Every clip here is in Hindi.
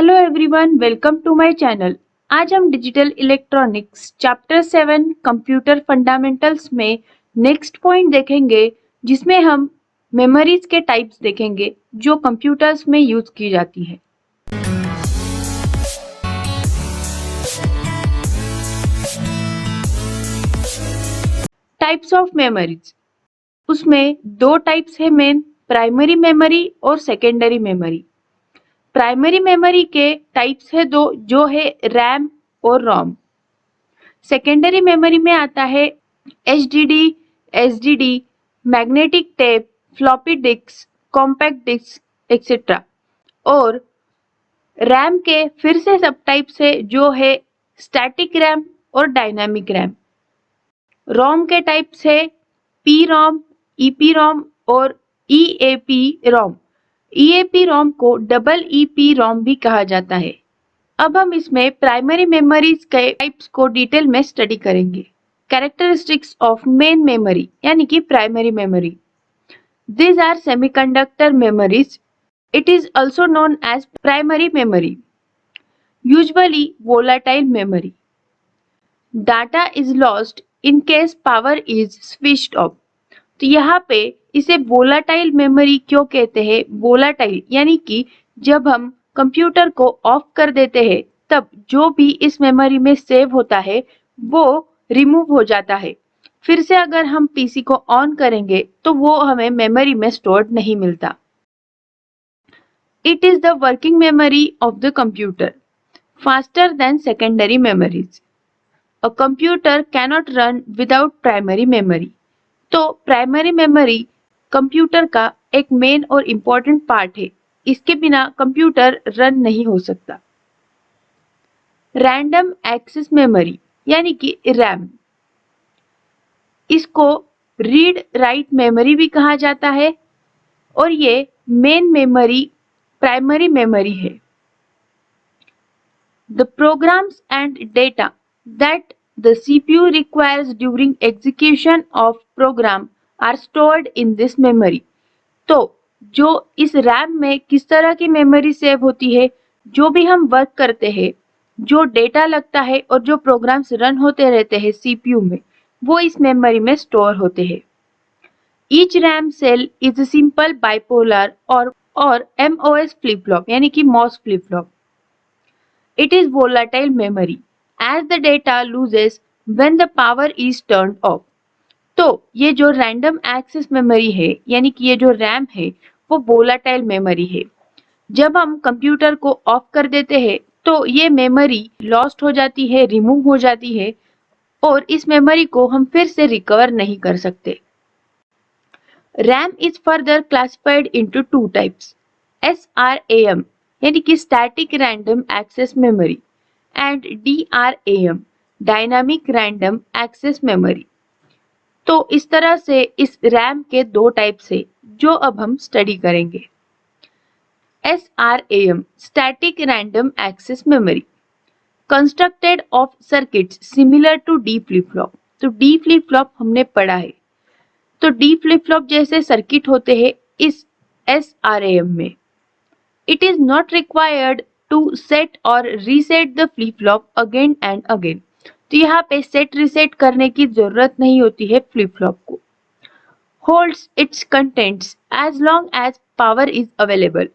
Hello everyone, welcome to my channel. आज हम digital electronics chapter 7 computer fundamentals में नेक्स्ट पॉइंट देखेंगे, जिसमें हम मेमोरीज के टाइप्स देखेंगे जो कंप्यूटर्स में यूज की जाती है। टाइप्स ऑफ मेमोरीज, उसमें दो टाइप्स है मेन, प्राइमरी मेमोरी और सेकेंडरी मेमोरी। प्राइमरी मेमोरी के टाइप्स है दो, जो है रैम और रोम। सेकेंडरी मेमोरी में आता है HDD, SDD, magnetic tape, floppy disk, compact disk etcetera. और रैम के फिर से सब टाइप्स है, जो है स्टैटिक रैम और डायनामिक रैम। रोम के टाइप्स है पी रोम, ईपी रोम और ईएपी रोम। ईएपी रोम को डबल ईपी रोम भी कहा जाता है। अब हम इसमें प्राइमरी मेमोरीज के टाइप्स को डिटेल में स्टडी करेंगे। कैरेक्टरिस्टिक्स ऑफ मेन मेमोरी यानी कि primary memory. These are semiconductor memories. It is also known as primary memory. Usually volatile memory. Data is lost in case power is switched off. तो यहाँ पे इसे वोलाटाइल मेमोरी क्यों कहते हैं? वोलाटाइल यानी कि जब हम कंप्यूटर को ऑफ कर देते हैं तब जो भी इस मेमोरी में सेव होता है वो रिमूव हो जाता है। फिर से अगर हम पीसी को ऑन करेंगे तो वो हमें मेमोरी में स्टोर्ड नहीं मिलता। It is the working memory of the computer, faster than secondary memories. A computer cannot run without primary memory. तो प्राइमरी मेमोरी कंप्यूटर का एक मेन और इम्पोर्टेंट पार्ट है। इसके बिना कंप्यूटर रन नहीं हो सकता। रैंडम एक्सेस मेमोरी यानी कि रैम, इसको रीड राइट मेमोरी भी कहा जाता है और ये मेन मेमोरी प्राइमरी मेमोरी है। The programs and data that the CPU requires during execution of program are stored in this memory. तो जो इस रैम में किस तरह की मेमोरी सेव होती है, जो भी हम वर्क करते हैं, जो डेटा लगता है और जो प्रोग्राम्स रन होते रहते हैं सीपीयू में, वो इस मेमोरी में स्टोर होते हैं। Each RAM cell is a simple bipolar or MOS flip-flop यानी कि MOS flip-flop. It is volatile memory as the data loses when the power is turned off. तो ये जो रैंडम एक्सेस मेमोरी है यानी कि ये जो रैम है वो वोलाटाइल मेमोरी है। जब हम कंप्यूटर को ऑफ कर देते हैं तो ये मेमोरी लॉस्ट हो जाती है, रिमूव हो जाती है और इस मेमोरी को हम फिर से रिकवर नहीं कर सकते। RAM is further classified into two types, SRAM यानी कि static random access memory and DRAM dynamic random access memory. तो इस तरह से इस रैम के दो टाइप्स है जो अब हम स्टडी करेंगे। SRAM static random access memory constructed of circuits similar to D flip flop. तो डी फ्लिप फ्लॉप हमने पढ़ा है, तो डी फ्लिप फ्लॉप जैसे सर्किट होते हैं इस SRAM में। It is not required to set और reset the flip flop again and again. तो यहाँ पे सेट रीसेट करने की जरूरत नहीं होती है फ्लिप फ्लॉप को। Holds its contents as long as power is available.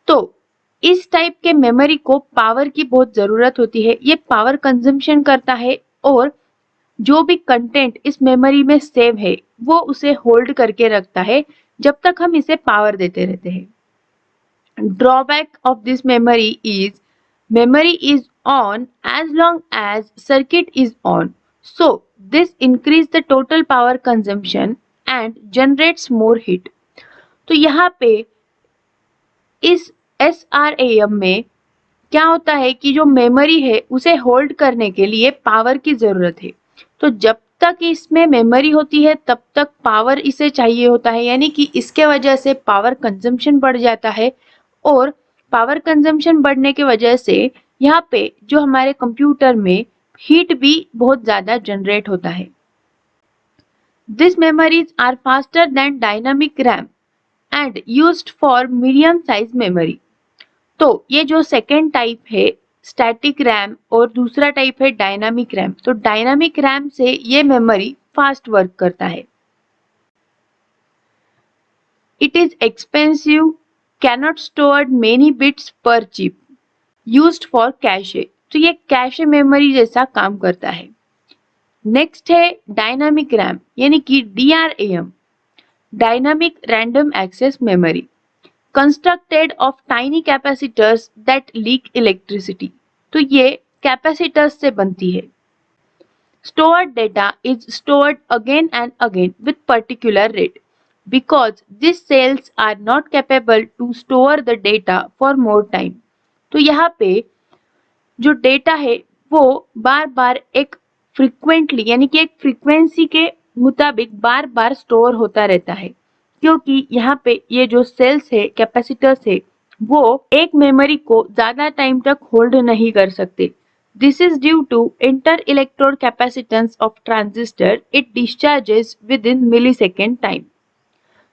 तो इस टाइप के मेमोरी को पावर की बहुत जरूरत होती है, ये पावर कंजम्पशन करता है और जो भी कंटेंट इस मेमोरी में सेव है वो उसे होल्ड करके रखता है जब तक हम इसे पावर देते रहते हैं। Drawback of this memory is on as long as circuit is on. So this increase the total power consumption and generates more heat. तो यहाँ पे इस SRAM में क्या होता है कि जो मेमोरी है उसे होल्ड करने के लिए पावर की जरूरत है। तो जब तक इसमें मेमोरी होती है तब तक पावर इसे चाहिए होता है, यानी कि इसके वजह से पावर कंजम्पशन बढ़ जाता है और पावर कंजम्पशन बढ़ने की वजह से यहाँ पे जो हमारे कंप्यूटर में हीट भी बहुत ज्यादा जनरेट होता है। This memories are faster than dynamic RAM and used for medium size memory. तो ये जो सेकेंड टाइप है स्टैटिक रैम और दूसरा टाइप है डायनामिक रैम, तो डायनामिक रैम से ये मेमोरी फास्ट वर्क करता है। It is expensive, cannot store many bits per chip, used for cache, तो ये कैशे मेमोरी जैसा काम करता है। नेक्स्ट है डायनामिक रैम यानी कि DRAM, dynamic random access memory, constructed of tiny capacitors that leak electricity, तो ये कैपेसिटर्स से बनती है। Stored data is stored again and again with particular rate because these cells are not capable to store the data for more time. तो यहाँ पे जो डेटा है वो बार बार एक फ्रीक्वेंटली यानी कि एक फ्रीक्वेंसी के मुताबिक बार बार स्टोर होता रहता है, क्योंकि यहाँ पे ये जो सेल्स है कैपेसिटर्स है वो एक मेमोरी को ज्यादा टाइम तक होल्ड नहीं कर सकते। This is due to inter-electrode capacitance of transistor. It discharges within millisecond time.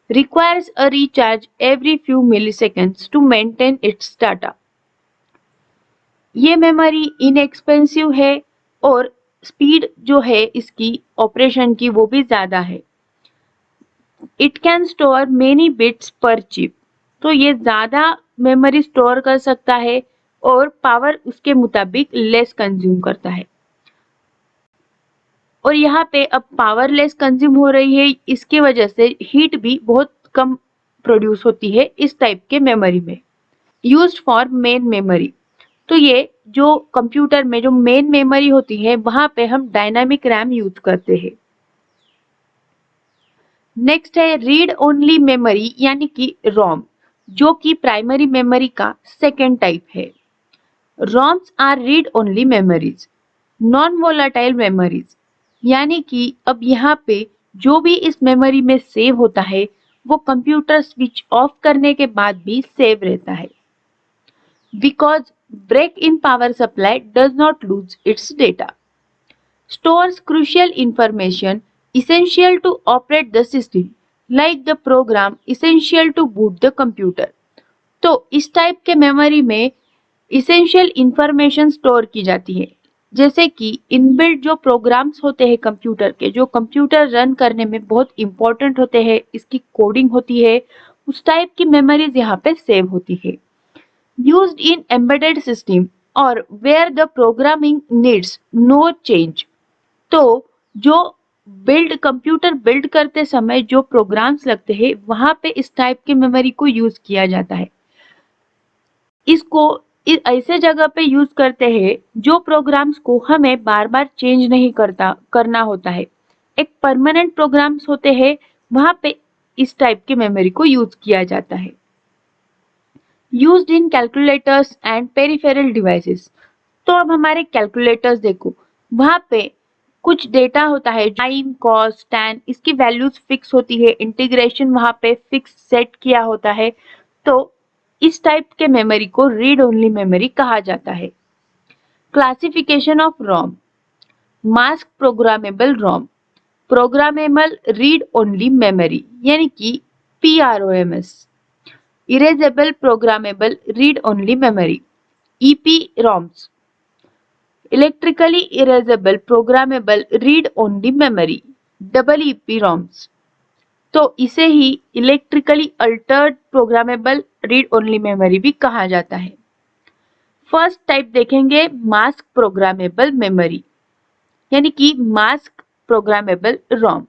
Requires a recharge every few milliseconds to maintain its data. ये मेमोरी इनएक्सपेंसिव है और स्पीड जो है इसकी ऑपरेशन की वो भी ज्यादा है। It can store many bits per chip, तो ये ज्यादा मेमोरी स्टोर कर सकता है और पावर उसके मुताबिक लेस कंज्यूम करता है। और यहाँ पे अब पावर लेस कंज्यूम हो रही है, इसकी वजह से हीट भी बहुत कम प्रोड्यूस होती है इस टाइप के मेमोरी में। यूज्ड फॉर मेन मेमोरी, तो ये जो कंप्यूटर में जो मेन मेमोरी होती है वहां पे हम डायनामिक रैम यूज करते हैं। नेक्स्ट है रीड ओनली मेमोरी यानी कि रोम, जो कि प्राइमरी मेमोरी का सेकेंड टाइप है। ROMs are read only memories, non volatile memories, यानी कि अब यहाँ पे जो भी इस मेमोरी में सेव होता है वो कंप्यूटर स्विच ऑफ करने के बाद भी सेव रहता है। Because break in power supply does not lose its data, stores crucial information essential to operate the system like the program essential to boot the computer। तो इस टाइप के मेमोरी में इसेंशियल इंफॉर्मेशन स्टोर की जाती है, जैसे कि इनबिल्ट जो प्रोग्राम्स होते हैं कंप्यूटर के, जो कंप्यूटर रन करने में बहुत इंपॉर्टेंट होते हैं, इसकी कोडिंग होती है, उस टाइप की मेमोरीज यहाँ पे सेव होती है। यूज्ड इन एम्बेडेड सिस्टम और where the programming needs no change, तो जो कंप्यूटर बिल्ड करते समय जो प्रोग्राम्स लगते हैं वहां पे इस टाइप की मेमोरी को यूज किया जाता है। इसको ऐसे जगह पे यूज करते हैं जो प्रोग्राम्स को हमें बार बार चेंज नहीं करना होता है। एक परमानेंट प्रोग्राम्स होते हैं वहां पे इस टाइप की मेमोरी को यूज किया जाता है। Used in calculators and peripheral devices, तो अब हमारे कैलकुलेटर्स देखो, वहां पे कुछ डेटा होता है, टाइम, कॉस्ट, टैन, इसकी वैल्यूज फिक्स होती है, इंटीग्रेशन वहां पे फिक्स सेट किया होता है, तो इस टाइप के मेमोरी को रीड ओनली मेमोरी कहा जाता है। Classification of ROM, mask programmable ROM, programmable read only memory यानी कि PROMS, erasable programmable read only memory EPROMs, electrically erasable programmable read only memory EEPROMs, तो इसे ही electrically altered programmable read only memory भी कहा जाता है। फर्स्ट टाइप देखेंगे मास्क प्रोग्रामेबल मेमोरी यानी कि mask programmable ROM,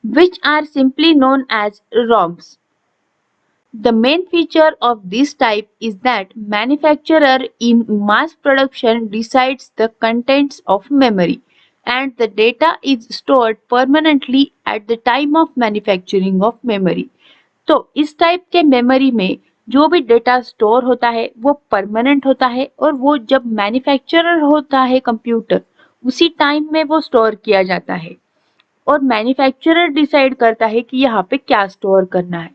which are simply known as ROMs. The main feature of this type is that manufacturer in mass production decides the contents of memory and the data is stored permanently at the time of manufacturing of memory। तो इस टाइप के मेमोरी में जो भी डेटा स्टोर होता है वो परमानेंट होता है और वो जब मैन्युफैक्चरर होता है कंप्यूटर उसी टाइम में वो स्टोर किया जाता है और मैन्युफैक्चरर डिसाइड करता है कि यहाँ पे क्या स्टोर करना है।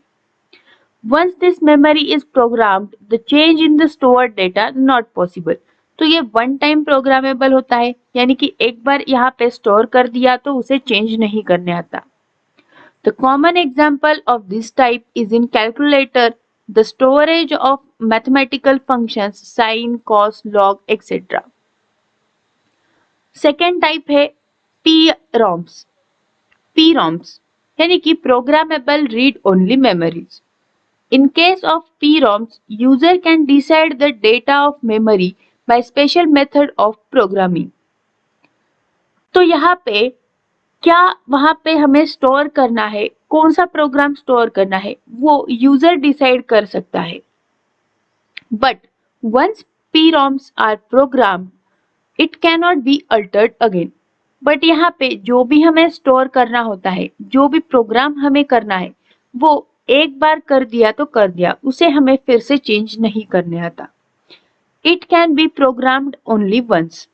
Once this memory is programmed, the change in the stored data not possible। तो ये वन टाइम प्रोग्रामेबल होता है, यानी कि एक बार यहाँ पे स्टोर कर दिया तो उसे चेंज नहीं करने आता। The common example of this type is in calculator. The storage of mathematical functions sin, cos, log, etc. Second type है PROMs. PROMs यानी कि Programmable Read Only Memories. In case of PROMs, user can decide the data of memory by special method of programming. तो यहाँ पे क्या वहाँ पे हमें स्टोर करना है, कौन सा प्रोग्राम स्टोर करना है, वो यूजर डिसाइड कर सकता है. But once PROMs are program it cannot be altered again. But यहाँ पे जो भी हमें स्टोर करना होता है, जो भी प्रोग्राम हमें करना है, वो एक बार कर दिया तो कर दिया, उसे हमें फिर से चेंज नहीं करने आता. It can be programmed only once.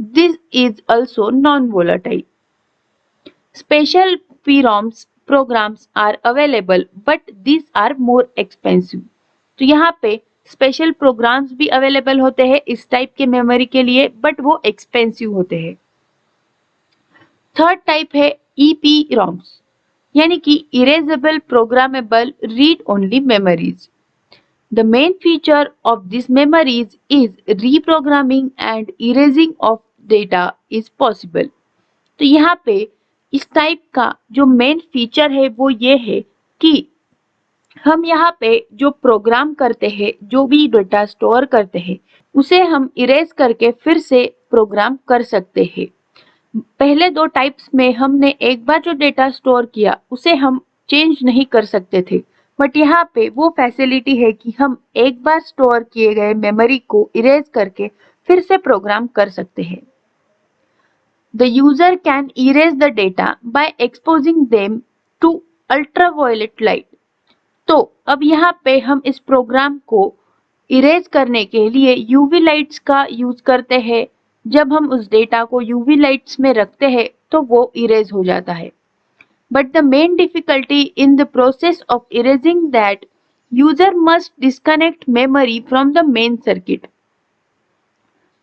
This is also non volatile. Special PROMs programs are available but these are more expensive. तो यहाँ पे स्पेशल प्रोग्राम्स भी अवेलेबल होते हैं इस टाइप के मेमोरी के लिए, बट वो एक्सपेंसिव होते हैं. थर्ड टाइप है EPROMs यानी कि erasable programmable read only memories. The main feature of this memories is reprogramming and erasing of data is possible. तो यहाँ पे इस टाइप का जो मेन फीचर है वो ये है कि हम यहाँ पे जो प्रोग्राम करते हैं, जो भी डेटा स्टोर करते हैं, उसे हम इरेज करके फिर से प्रोग्राम कर सकते हैं. पहले दो टाइप्स में हमने एक बार जो डेटा स्टोर किया उसे हम चेंज नहीं कर सकते थे, बट यहाँ पे वो फैसिलिटी है कि हम एक बार स्टोर किए गए मेमोरी को इरेज करके फिर से प्रोग्राम कर सकते हैं. The user can erase the data by exposing them to ultraviolet light. तो अब यहाँ पे हम इस प्रोग्राम को इरेज करने के लिए UV लाइट्स का यूज करते हैं. जब हम उस डेटा को UV लाइट्स में रखते हैं तो वो इरेज हो जाता है. But the main difficulty in the process of erasing that user must disconnect memory from the main circuit.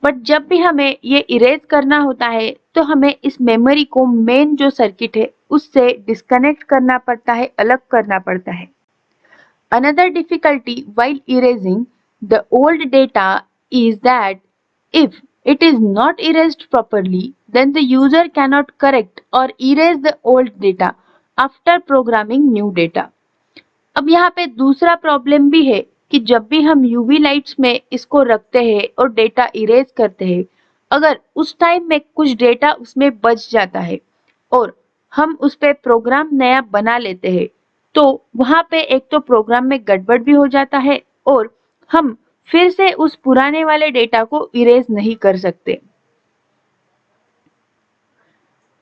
But जब भी हमें ये इरेज करना होता है तो हमें इस मेमोरी को मेन जो सर्किट है उससे डिस्कनेक्ट करना पड़ता है, अलग करना पड़ता है. Another difficulty while erasing the old data is that if it is not erased properly, then the user cannot correct or erase the old data after programming new data. अब यहाँ पे दूसरा प्रॉब्लम भी है कि जब भी हम UV लाइट्स में इसको रखते हैं और डेटा इरेज करते हैं, अगर उस टाइम में कुछ डेटा उसमें बच जाता है और हम उस पे प्रोग्राम नया बना लेते हैं, तो वहाँ पे एक तो प्रोग्राम में गड़बड़ भी हो जाता है और हम फिर से उस पुराने वाले डेटा को इरेज नहीं कर सकते.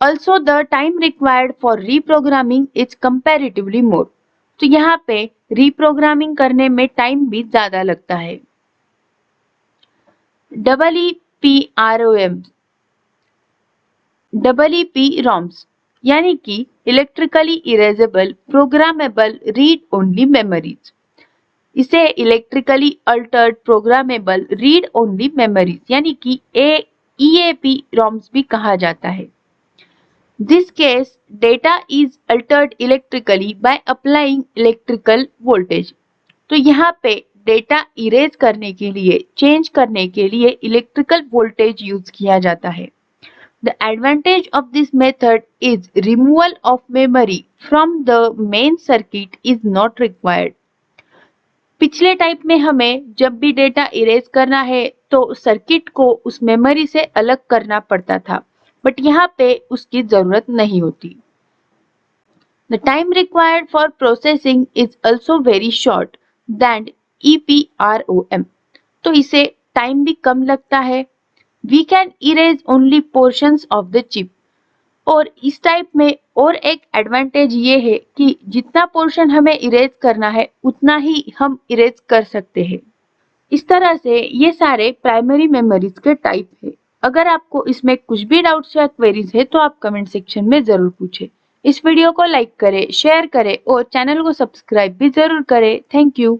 Also the time required for reprogramming is comparatively more. तो यहाँ पे रीप्रोग्रामिंग करने में टाइम भी ज्यादा लगता है. EEPROMs यानी कि electrically erasable programmable read only memories. इसे electrically altered programmable read only memories यानी कि EAPROMs भी कहा जाता है. This case, data is altered electrically by applying electrical voltage. तो यहाँ पे डेटा इरेज करने के लिए, चेंज करने के लिए इलेक्ट्रिकल वोल्टेज यूज किया जाता है. The advantage of this method is removal of memory from the main circuit is not required. पिछले टाइप में हमें जब भी डेटा इरेज करना है तो सर्किट को उस मेमोरी से अलग करना पड़ता था, बट यहाँ पे उसकी जरूरत नहीं होती. The time required for processing is also very short than EPROM. तो इसे टाइम भी कम लगता है. We can erase only portions of the chip. और इस टाइप में और एक एडवांटेज ये है कि जितना पोर्शन हमें इरेज करना है उतना ही हम इरेज कर सकते हैं. इस तरह से ये सारे प्राइमरी मेमोरीज के टाइप है. अगर आपको इसमें कुछ भी डाउट्स या क्वेरीज है तो आप कमेंट सेक्शन में जरूर पूछें. इस वीडियो को लाइक करें, शेयर करें और चैनल को सब्सक्राइब भी जरूर करें. Thank you.